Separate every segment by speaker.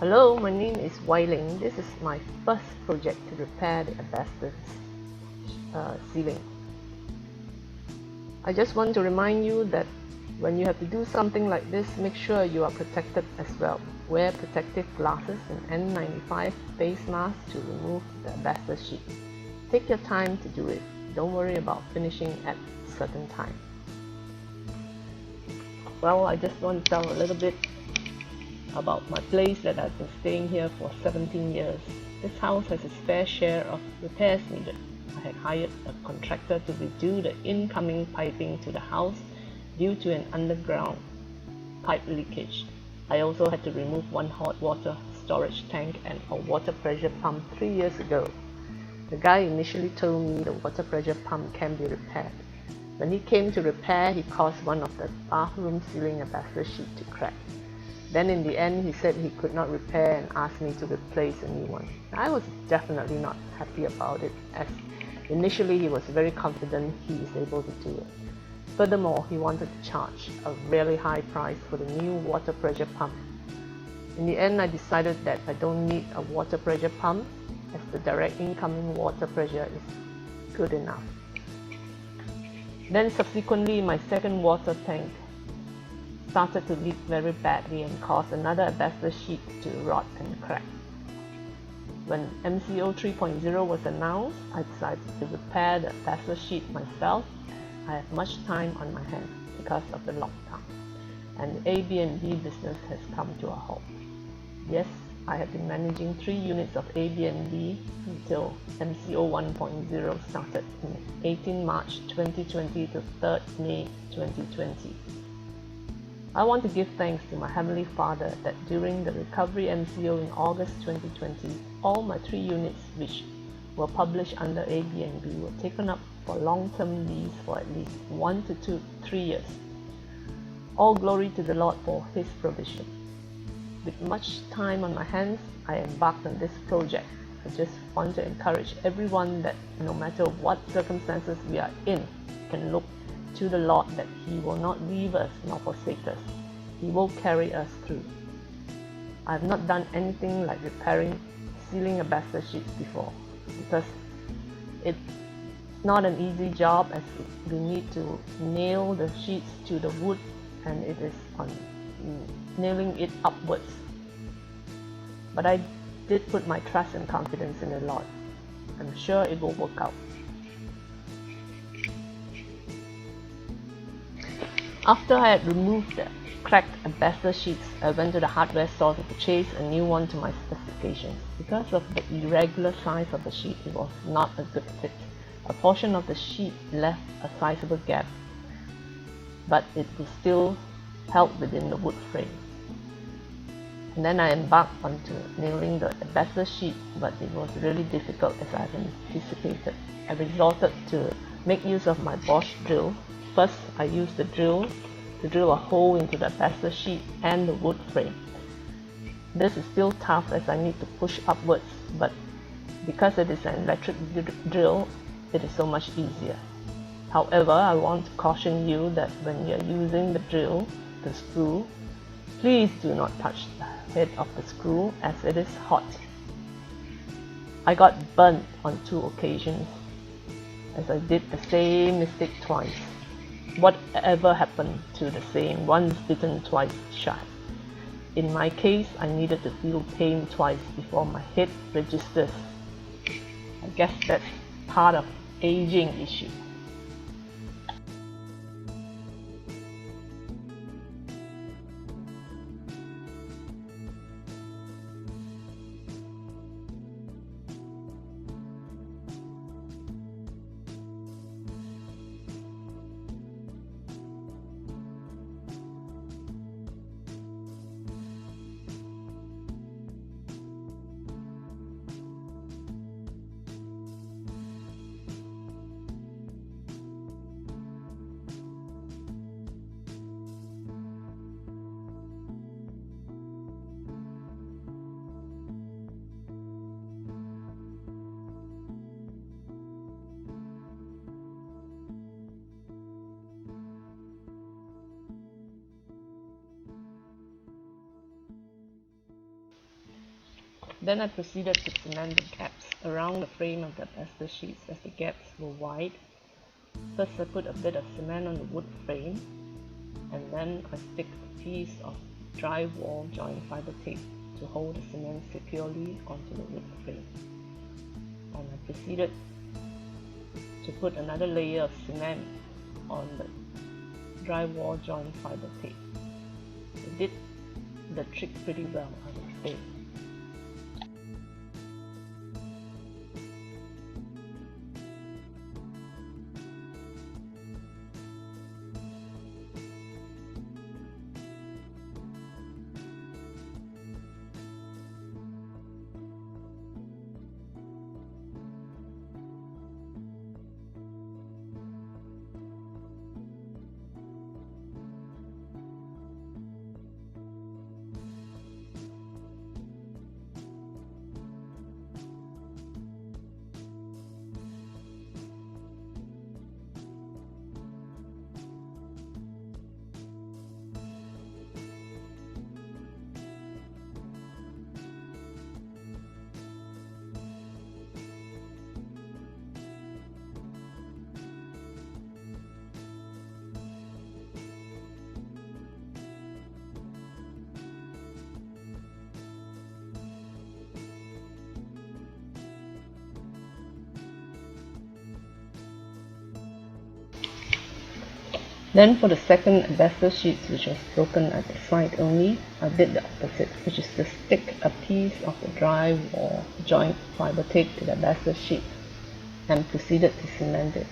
Speaker 1: Hello, my name is Wailing. This is my first project to repair the asbestos ceiling. I just want to remind you that when you have to do something like this, make sure you are protected as well. Wear protective glasses and N95 face mask to remove the asbestos sheet. Take your time to do it. Don't worry about finishing at a certain time. Well, I just want to tell a little bit about my place that I've been staying here for 17 years. This house has its fair share of repairs needed. I had hired a contractor to redo the incoming piping to the house due to an underground pipe leakage. I also had to remove one hot water storage tank and a water pressure pump 3 years ago. The guy initially told me the water pressure pump can be repaired. When he came to repair, he caused one of the bathroom ceiling asbestos sheet to crack. Then in the end, he said he could not repair and asked me to replace a new one. I was definitely not happy about it, as initially he was very confident he is able to do it. Furthermore, he wanted to charge a really high price for the new water pressure pump. In the end, I decided that I don't need a water pressure pump, as the direct incoming water pressure is good enough. Then subsequently, my second water tank started to leak very badly and caused another asbestos sheet to rot and crack. When MCO 3.0 was announced, I decided to repair the asbestos sheet myself. I have much time on my hands because of the lockdown, and the Airbnb business has come to a halt. Yes, I have been managing 3 units of Airbnb until MCO 1.0 started in 18 March 2020 to 3rd May 2020. I want to give thanks to my Heavenly Father that during the recovery MCO in August 2020, all my 3 units which were published under Airbnb were taken up for long-term lease for at least 1 to 3 years. All glory to the Lord for His provision. With much time on my hands, I embarked on this project. I just want to encourage everyone that no matter what circumstances we are in, can look to the Lord that He will not leave us nor forsake us. He will carry us through. I have not done anything like repairing ceiling asbestos sheets before, because it's not an easy job, as we need to nail the sheets to the wood, and it is on nailing it upwards. But I did put my trust and confidence in the Lord. I'm sure it will work out. After I had removed the cracked asbestos sheets, I went to the hardware store to purchase a new one to my specifications. Because of the irregular size of the sheet, it was not a good fit. A portion of the sheet left a sizable gap, but it was still held within the wood frame. And then I embarked onto nailing the asbestos sheet, but it was really difficult as I had anticipated. I resorted to make use of my Bosch drill. First, I used the drill to drill a hole into the asbestos sheet and the wood frame. This is still tough as I need to push upwards, but because it is an electric drill, it is so much easier. However, I want to caution you that when you are using the drill, the screw, please do not touch the head of the screw as it is hot. I got burnt on 2 occasions as I did the same mistake twice. Whatever happened to the saying, once bitten, twice shy? In my case, I needed to feel pain twice before my head registers. I guess that's part of aging issue. Then I proceeded to cement the gaps around the frame of the asbestos sheets as the gaps were wide. First I put a bit of cement on the wood frame, and then I stick a piece of drywall joint fiber tape to hold the cement securely onto the wood frame. And I proceeded to put another layer of cement on the drywall joint fiber tape. It did the trick pretty well, I would say. Then for the second asbestos sheets, which was broken at the side only, I did the opposite, which is to stick a piece of the drywall joint fiber tape to the asbestos sheet and proceeded to cement it.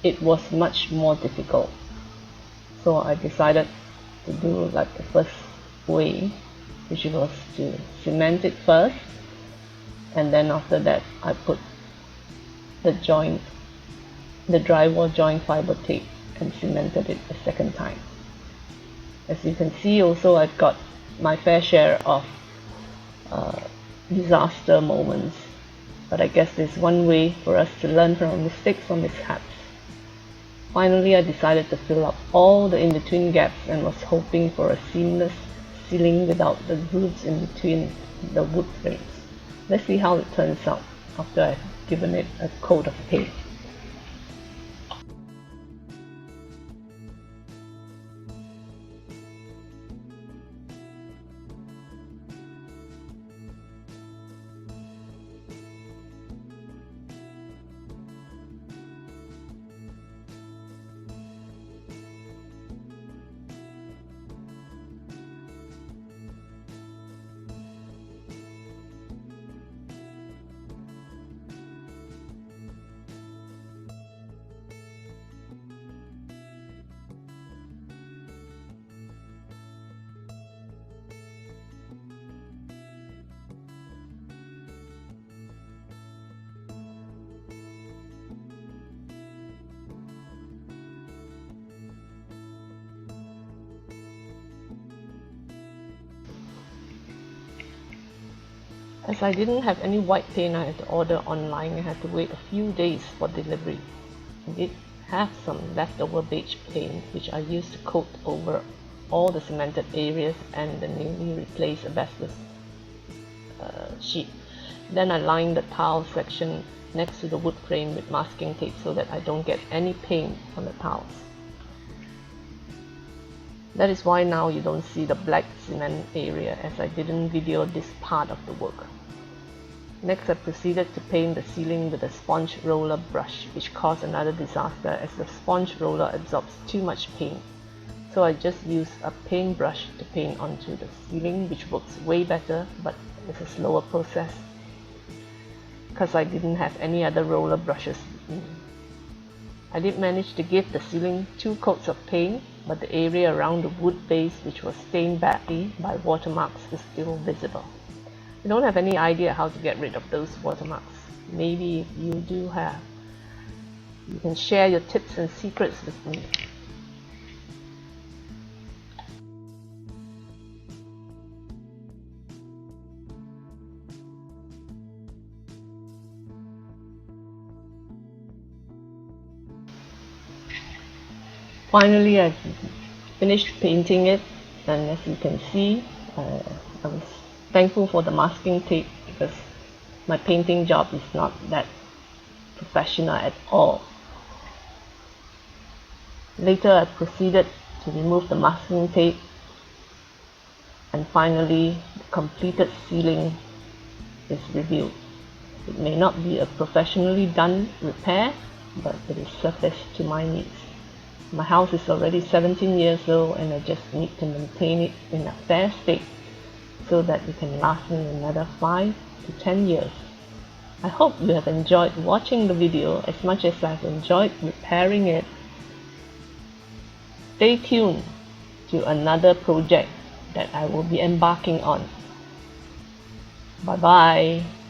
Speaker 1: It was much more difficult, so I decided to do like the first way, which was to cement it first, and then after that I put the drywall joint fiber tape and cemented it a second time. As you can see, also I've got my fair share of disaster moments, but I guess there's one way for us to learn from our mistakes or mishaps. Finally, I decided to fill up all the in-between gaps and was hoping for a seamless ceiling without the grooves in between the wood frames. Let's see how it turns out after I've given it a coat of paint. As I didn't have any white paint I had to order online, I had to wait a few days for delivery. I did have some leftover beige paint which I used to coat over all the cemented areas and the newly replaced asbestos sheet. Then I lined the tile section next to the wood frame with masking tape so that I don't get any paint on the tiles. That is why now you don't see the black cement area, as I didn't video this part of the work. Next, I proceeded to paint the ceiling with a sponge roller brush, which caused another disaster as the sponge roller absorbs too much paint. So I just used a paintbrush to paint onto the ceiling, which works way better, but it's a slower process because I didn't have any other roller brushes with me. I did manage to give the ceiling 2 coats of paint, but the area around the wood base, which was stained badly by watermarks, is still visible. I don't have any idea how to get rid of those watermarks. Maybe if you do have, you can share your tips and secrets with me. Finally, I finished painting it, and as you can see, I was thankful for the masking tape because my painting job is not that professional at all. Later I proceeded to remove the masking tape, and finally the completed ceiling is revealed. It may not be a professionally done repair, but it is sufficient to my needs. My house is already 17 years old and I just need to maintain it in a fair state so that it can last me another 5 to 10 years. I hope you have enjoyed watching the video as much as I've enjoyed repairing it. Stay tuned to another project that I will be embarking on. Bye bye.